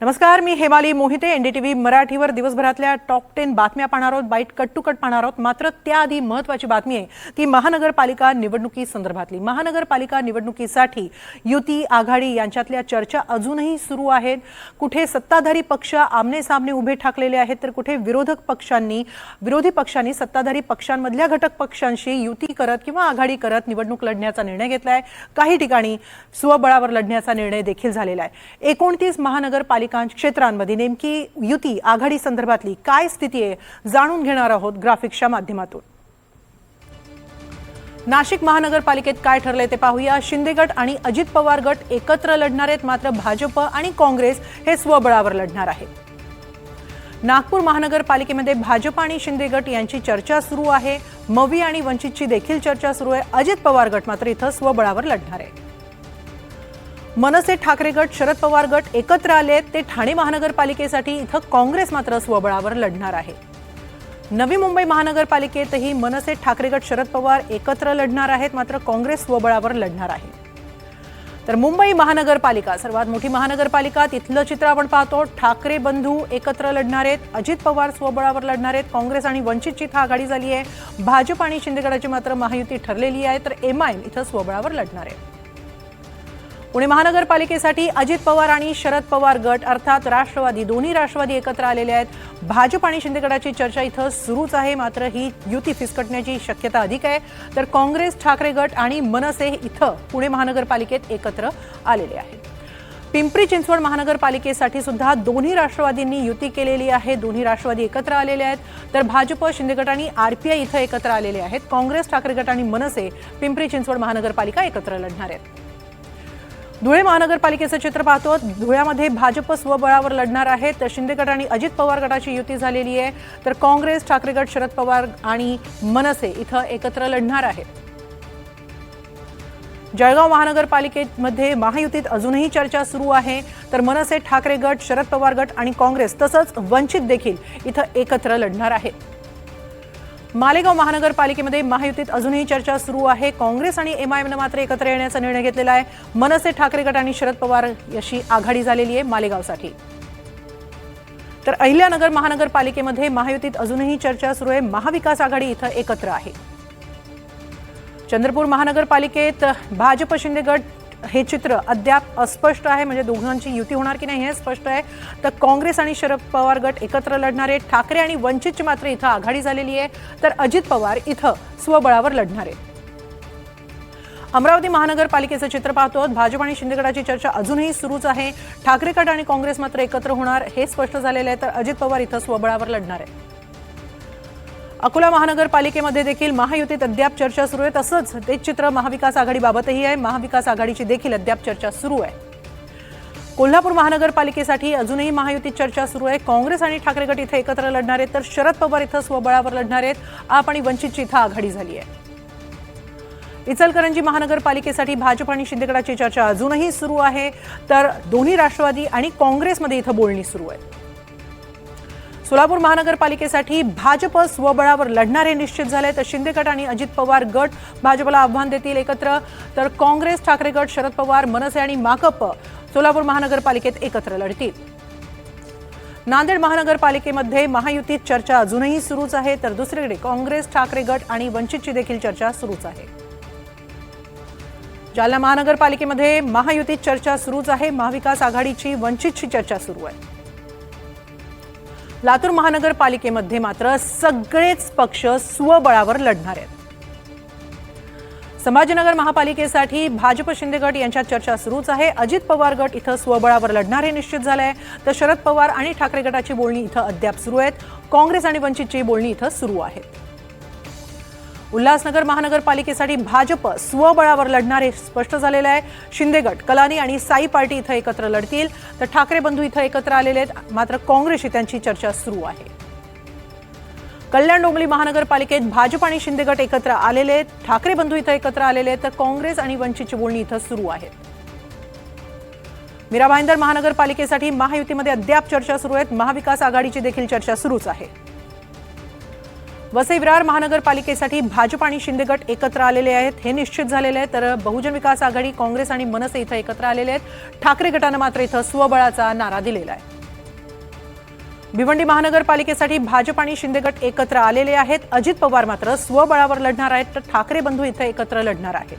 नमस्कार, मी हेमाली मोहिते. एनडीटीव्ही मराठीवर दिवसभरातल्या टॉप 10 बातम्या पाहणार आहोत. बाईट कट टू कट पाहणार आहोत. मात्र त्याआधी महत्त्वाची बातमी आहे ती महानगरपालिका निवडणुकीसंदर्भातली. महानगरपालिका निवडणुकीसाठी युती आघाडी यांच्यातल्या चर्चा अजूनही सुरू आहेत. कुठे सत्ताधारी पक्ष आमने सामने उभे ठाकलेले आहेत, तर कुठे विरोधी पक्षांनी सत्ताधारी पक्षांमधल्या घटक पक्षांशी युती करत किंवा आघाडी करत निवडणूक लढण्याचा निर्णय घेतलाय. काही ठिकाणी स्वबळावर लढण्याचा निर्णय देखील झालेला आहे. 29 महानगरपालिका क्षेत्रांमध्ये नेमकी युती आघाडी संदर्भातली काय स्थिती आहे जाणून घेणार आहोत ग्राफिक्सच्या माध्यमातून. नाशिक महानगरपालिकेत काय ठरले ते पाहूया. शिंदे गट आणि अजित पवार गट एकत्र लढणार आहेत, मात्र भाजप आणि काँग्रेस हे स्वबळावर लढणार आहेत. नागपूर महानगरपालिकेमध्ये भाजप आणि शिंदे गट यांची चर्चा सुरू आहे. मवी आणि वंचितची देखील चर्चा सुरू आहे. अजित पवार गट मात्र इथं स्वबळावर लढणार आहे. मनसे ठाकरे गट शरद पवार गट एकत्र आले. ते ठाणे महानगरपालिकेसाठी इथं काँग्रेस मात्र स्वबळावर लढणार आहे. नवी मुंबई महानगरपालिकेतही मनसे ठाकरे गट शरद पवार एकत्र लढणार आहेत, मात्र काँग्रेस स्वबळावर लढणार आहे. तर मुंबई महानगरपालिका सर्वात मोठी महानगरपालिका, तिथलं चित्र आपण पाहतो. ठाकरे बंधू एकत्र लढणार आहेत. अजित पवार स्वबळावर लढणार आहेत. काँग्रेस आणि वंचितची आघाडी झाली आहे. भाजप आणि शिंदे गटाची मात्र महायुती ठरलेली आहे. तर एमआयएम इथं स्वबळावर लढणार आहे. पुणे महानगरपालिकेसाठी अजित पवार आणि शरद पवार गट अर्थात राष्ट्रवादी, दोन्ही राष्ट्रवादी एकत्र आलेले आहेत. भाजप आणि शिंदे गटाची चर्चा इथं सुरूच आहे, मात्र ही युती फिसकटण्याची शक्यता अधिक आहे. तर काँग्रेस ठाकरे गट आणि मनसे इथं पुणे महानगरपालिकेत एकत्र आलेले आहेत. पिंपरी चिंचवड महानगरपालिकेसाठी सुद्धा दोन्ही राष्ट्रवादींनी युती केलेली आहे. दोन्ही राष्ट्रवादी एकत्र आलेले आहेत. तर भाजप, शिंदे गट आणि आरपीआय इथं एकत्र आलेले आहेत. काँग्रेस ठाकरे गट आणि मनसे पिंपरी चिंचवड महानगरपालिका एकत्र लढणार आहेत. धुळे महानगरपालिकेचं चित्र पाहतो. धुळ्यामध्ये भाजप स्वबळावर लढणार आहे. तर शिंदे गट आणि अजित पवार गटाची युती झालेली आहे. तर काँग्रेस ठाकरे गट शरद पवार आणि मनसे इथं एकत्र लढणार आहे. जळगाव महानगरपालिकेमध्ये महायुतीत अजूनही चर्चा सुरू आहे. तर मनसे ठाकरे गट शरद पवार गट आणि काँग्रेस तसंच वंचित देखील इथं एकत्र लढणार आहे. मालेगाव महानगरपालिकेमध्ये महायुतीत अजूनही चर्चा सुरू आहे. काँग्रेस आणि एमआयएमने मात्र एकत्र येण्याचा निर्णय घेतलेला आहे. मनसे ठाकरे गट आणि शरद पवार याची आघाडी झालेली आहे मालेगावसाठी. तर अहिल्यानगर महानगरपालिकेमध्ये महायुतीत अजूनही चर्चा सुरू आहे. महाविकास आघाडी इथं एकत्र आहे. चंद्रपूर महानगरपालिकेत भाजप शिंदे गट हे चित्र अद्याप अस्पष्ट आहे, म्हणजे दोघांची युती होणार की नाही हे स्पष्ट आहे. तर काँग्रेस आणि शरद पवार गट एकत्र लढणार आहेत. ठाकरे आणि वंचितची मात्र इथं आघाडी झालेली आहे. तर अजित पवार इथं स्वबळावर लढणार आहेत. अमरावती महानगरपालिकेचं चित्र पाहतो. भाजप आणि शिंदे गटाची चर्चा अजूनही सुरूच आहे. ठाकरे गट आणि काँग्रेस मात्र एकत्र होणार हे स्पष्ट झालेलं आहे. तर अजित पवार इथं स्वबळावर लढणार आहे. अकोला महानगरपालिकेमध्ये देखील महायुतीत अद्याप चर्चा सुरू आहे. तसंच ते चित्र महाविकास आघाडीबाबतही आहे. महाविकास आघाडीची देखील अद्याप चर्चा सुरू आहे. कोल्हापूर महानगरपालिकेसाठी अजूनही महायुतीत चर्चा सुरू आहे. काँग्रेस आणि ठाकरे गट इथे एकत्र लढणार आहेत. तर शरद पवार इथं स्वबळावर लढणार आहेत. आप आणि वंचितची इथं आघाडी झाली आहे. इचलकरंजी महानगरपालिकेसाठी भाजप आणि शिंदे गटाची चर्चा अजूनही सुरू आहे. तर दोन्ही राष्ट्रवादी आणि काँग्रेसमध्ये इथं बोलणी सुरू आहे. सोलापूर महानगरपालिकेसाठी भाजप स्वबळावर लढणारे निश्चित झाले. तर शिंदे गट आणि अजित पवार गट भाजपला आव्हान देतील एकत्र. तर काँग्रेस ठाकरे गट शरद पवार मनसे आणि माकप सोलापूर महानगरपालिकेत एकत्र लढतील. नांदेड महानगरपालिकेमध्ये महायुतीत चर्चा अजूनही सुरूच आहे. तर दुसरीकडे काँग्रेस ठाकरे गट आणि वंचितची देखील चर्चा सुरूच आहे. जालना महानगरपालिकेमध्ये महायुतीत चर्चा सुरूच आहे. महाविकास आघाडीची वंचितची चर्चा सुरू आहे. लातूर महानगरपालिकेमध्ये मात्र सगळेच पक्ष स्वबळावर लढणार आहेत. संभाजीनगर महापालिकेसाठी भाजप शिंदे गट यांच्यात चर्चा सुरूच आहे. अजित पवार गट इथं स्वबळावर लढणार हे निश्चित झालं आहे. तर शरद पवार आणि ठाकरे गटाची बोलणी इथं अद्याप सुरू आहेत. काँग्रेस आणि वंचितची बोलणी इथं सुरू आहे. उल्हासनगर महानगरपालिकेसाठी भाजप स्वबळावर लढणार हे स्पष्ट झालेलं आहे. शिंदे गट, कलानी आणि साई पार्टी इथं एकत्र लढतील. तर ठाकरे बंधू इथं एकत्र आलेले आहेत, मात्र काँग्रेसशी त्यांची चर्चा सुरू आहे. कल्याण डोंबिवली महानगरपालिकेत भाजप आणि शिंदे गट एकत्र आलेले आहेत. ठाकरे बंधू इथं एकत्र आलेले आहेत. तर काँग्रेस आणि वंचितची बोलणी इथं सुरू आहे. मीरा भाईंदर महानगरपालिकेसाठी महायुतीमध्ये अद्याप चर्चा सुरू आहेत. महाविकास आघाडीची देखील चर्चा सुरूच आहे. वसई विरार महानगरपालिकेसाठी भाजप आणि शिंदे गट एकत्र आलेले आहेत हे निश्चित झालेले आहे. तर बहुजन विकास आघाडी, काँग्रेस आणि मनसे इथं एकत्र आलेले आहेत. ठाकरे गटानं मात्र इथं स्वबळाचा नारा दिलेला आहे. भिवंडी महानगरपालिकेसाठी भाजप आणि शिंदे गट एकत्र आलेले आहेत. अजित पवार मात्र स्वबळावर लढणार आहेत, तर ठाकरे बंधू इथे एकत्र लढणार आहेत.